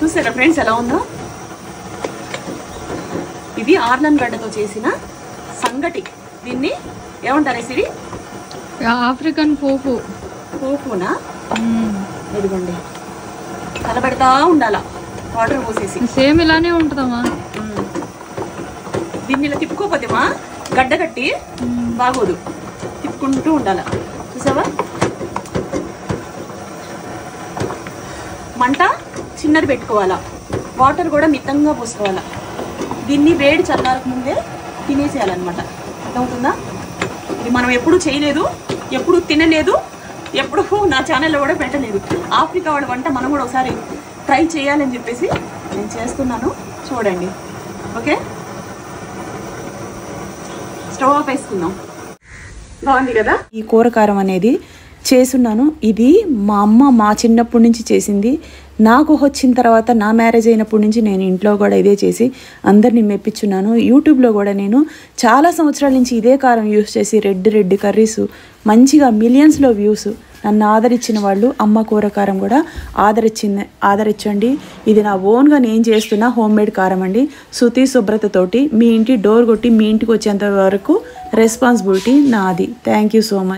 చూసారా ఫ్రెండ్స్ ఎలా ఉందో? ఇది ఆర్లన్ గడ్డతో చేసిన సంగటి. దీన్ని ఏమంటారు సిరి? ఆఫ్రికన్ పోపు. పోపునా? ఇదిగోండి, కలబెడతా ఉండాలా వాటర్ పోసేసి. సేమ్ ఇలానే ఉంటుందమ్మా. దీన్ని ఇలా తిప్పుకోపోతేమా గడ్డ కట్టి బాగోదు, తిప్పుకుంటూ ఉండాల. చూసావా? మంట చిన్నది పెట్టుకోవాలా, వాటర్ కూడా మితంగా పోసుకోవాలా. దీన్ని వేడి చల్లారక ముందే తినేసేయాలన్నమాట. అర్థమవుతుందా? ఇది మనం ఎప్పుడు చేయలేదు, ఎప్పుడు తినలేదు, ఎప్పుడు నా ఛానల్లో కూడా పెట్టలేదు. ఆఫ్రికా వాళ్ళ వంట మనం కూడా ఒకసారి ట్రై చేయాలని చెప్పేసి నేను చేస్తున్నాను. చూడండి. ఓకే, స్టవ్ ఆఫ్ వేసుకుందాం. బాగుంది కదా? ఈ కూర కారం అనేది చేసున్నాను. ఇది మా అమ్మ మా చిన్నప్పటి నుంచి చేసింది. నాకు వచ్చిన తర్వాత నా మ్యారేజ్ అయినప్పటి నుంచి నేను ఇంట్లో కూడా ఇదే చేసి అందరినీ మెప్పించున్నాను. యూట్యూబ్లో కూడా నేను చాలా సంవత్సరాల నుంచి ఇదే కారం యూస్ చేసి రెడ్ కర్రీస్ మంచిగా మిలియన్స్లో వ్యూస్. నన్ను ఆదరించిన వాళ్ళు అమ్మ కూర కారం కూడా ఆదరించండి. ఇది నా ఓన్గా నేను చేస్తున్న హోమ్ మేడ్ కారం అండి. శుతి శుభ్రతతోటి మీ ఇంటి డోర్ కొట్టి మీ ఇంటికి వచ్చేంత వరకు రెస్పాన్సిబిలిటీ నాది. Thank you so much.